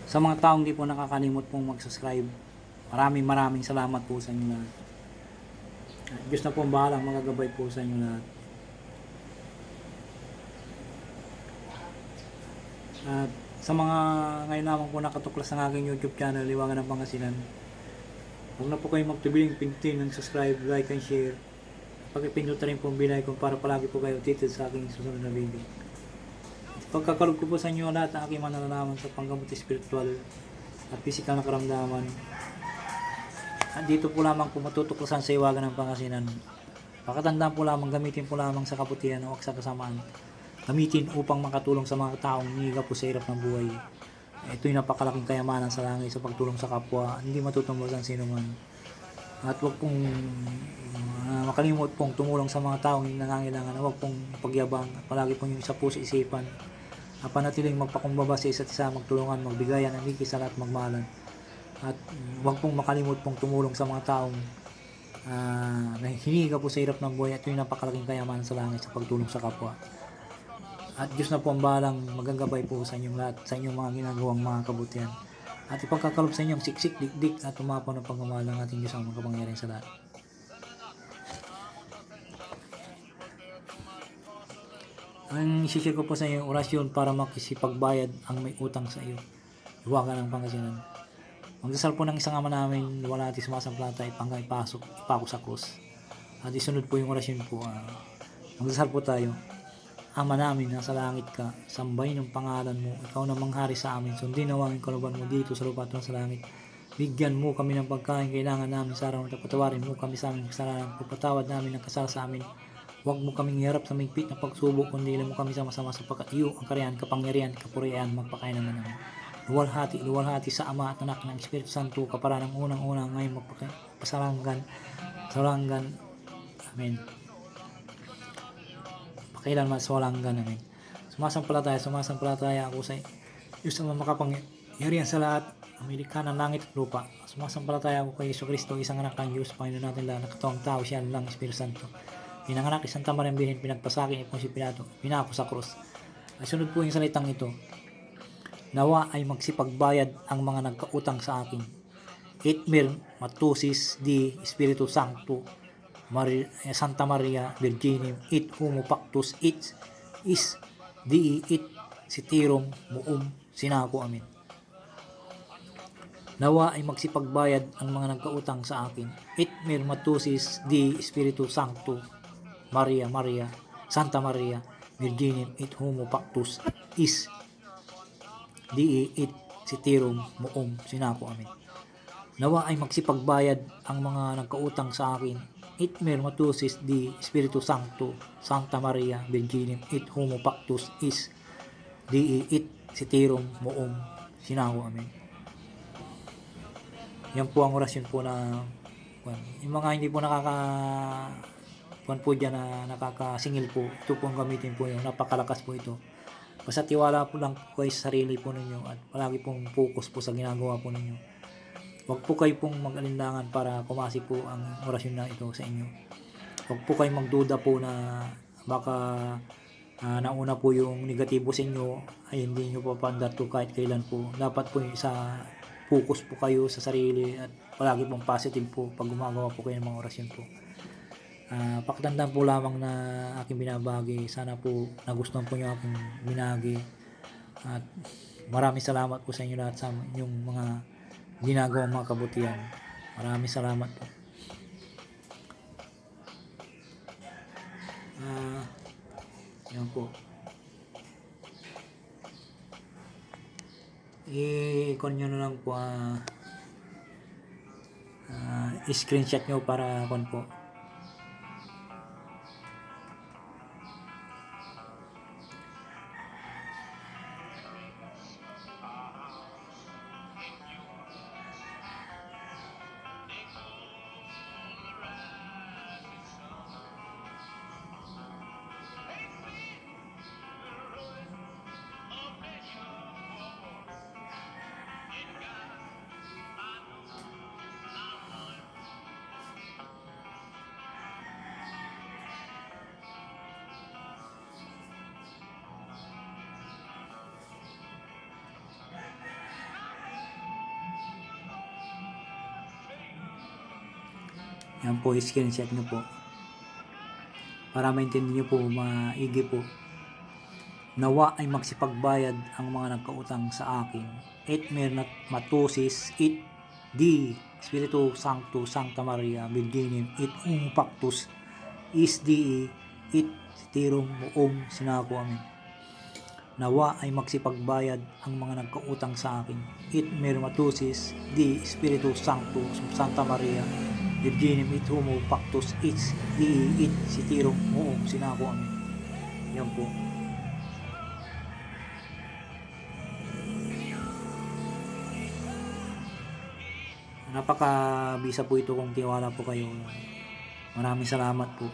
Sa mga taong di po nakakalimot pong mag-subscribe, maraming salamat po sa inyo lahat. Diyos na po ang bahalang magagabay po sa inyo lahat. At sa mga ngayon lamang po nakatuklas ng aking YouTube channel, Liwangan ng Pangasinan, huwag na po kayo magtubiling pindutin ng subscribe, like, and share. Pag-ipindot rin po ang bell icon para palagi po kayo updated sa aking susunod na video. Pagkakalog ko po sa inyo lahat ng aking mananalaman sa panggamot spiritual at pisikal na karamdaman. At dito po lamang po matutuklasan sa Iwagan ng Pangasinan. Pakatandaan po lamang, gamitin po lamang sa kabutihan o sa kasamaan. Gamitin upang makatulong sa mga taong hinihiga po sa hirap ng buhay. Ito'y napakalaking kayamanan sa langit sa pagtulong sa kapwa, hindi matutumbasan sino man. At huwag pong makalimot pong tumulong sa mga taong nangangailangan. Huwag pong pagyabang, palagi pong yung isa po sa isipan. Panatiling magpakumbaba sa isa't isa, magtulungan, magbigayan, amikisal at magmahalan. At huwag pong makalimot pong tumulong sa mga taong hinihiga po sa hirap ng buhay. At yung napakalaking kayamanan sa langit sa pagtulong sa kapwa. At Diyos na po ang bahalang magagabay po sa inyong lahat, sa inyong mga ginagawang mga kabutihan. At ipagkakalob sa inyong siksik, dikdik at umapaw ng pagmamahal ng ating Diyos ang makapangyarihan sa lahat. Ang isishare ko po sa inyo, orasyon para makisipagbayad ang may utang sa iyo. Iwagan ng Pangasinan. Magdasal po ng isang ama namin, wala natin sumasamplata, ipako sa krus. At isunod po yung orasyon po. Magdasal po tayo. Ama namin, nasa langit ka, sambahin ang pangalan mo, ikaw na manghari sa amin, sundin na ang kalooban mo dito sa lupa at sa langit. Bigyan mo kami ng pagkain kailangan namin sa araw na patawarin mo kami sa aming kasalanan, pagpatawad namin ng kasala sa amin. Huwag mo kaming iharap sa migpit na pagsubok, kundi mo kami sa masama sapagkat iyo ang kariyan, kapangyarihan, kapurihan, magpakailanman namin. Luwalhati sa Ama at Anak ng Espiritu Santo, kapara ng unang-unang ngayon magpasalanggan, salanggan. Amen. Pakailanman sa walanggan. Amen. Sumasampalataya ako sa Diyos ang makapangyarihan sa lahat, Amerika ng langit at lupa. Sumasampalataya ako kay Yesu Kristo, isang anak ng Diyos, Panginoon natin lahat, nakatawang tao siya lang, Espiritu Santo. Pinanganak isang Santa Maria Birhen, pinagpasakin ipon si Pilato, pinako sa krus. Ay sunod po yung salitang ito. Nawa ay magsipagbayad ang mga nagkautang sa akin. Itmir matusis di Espiritu Santo, Santa Maria Virginim, it humo pactus, it is di it sitirum muum sinako. Amin. Nawa ay magsipagbayad ang mga nagkautang sa akin. Itmir matusis di Espiritu Santo, Maria, Santa Maria Virginim, it humo pactus, is di it sitirum muum sinako. Amin. Nawa ay magsipagbayad ang mga nagkautang sa akin. Itmer matusis di Espiritu Santo, Santa Maria Virginim, it humo pactus, is di it sitirum muum sinako. Amin. Yan po ang orasyon po na yung mga hindi po po dyan na nakakasingil po, ito po ang gamitin po yung napakalakas po ito. Basta tiwala po lang po kayo sa sarili po ninyo at palagi pong focus po sa ginagawa po ninyo. Huwag po kayo pong mag-alinlangan para kumasi po ang orasyon na ito sa inyo. Huwag po kayo magduda po na baka nauna po yung negatibo sa inyo ay hindi nyo papandat po kahit kailan po. Dapat po sa focus po kayo sa sarili at palagi pong positive po pag gumagawa po kayo ng mga orasyon po. Pakitandaan po lamang na aking binabagi. Sana po nagustuhan po nyo aking binagi. At maraming salamat po sa inyo lahat sa inyong mga ginagawang mga kabutihan. Maraming salamat po. Yan po. I-con nyo na lang po. I-screenshot nyo para kon po. Yan po, screenshot nyo po. Para maintindihan nyo po, maigi po. Nawa ay magsipagbayad ang mga nagkautang sa akin. Et mernat matusis it di Spiritu Sancto Sancta Maria Virginem it pactus is di it tirong muong sinako amin. Nawa ay magsipagbayad ang mga nagkautang sa akin. It mermatusis di Spiritu Sancto Santa Maria Virginem it homo pactus is di it tirong muong sinako amin. Yan po. Napaka-bisa po ito kung tiwala po kayo. Maraming salamat po.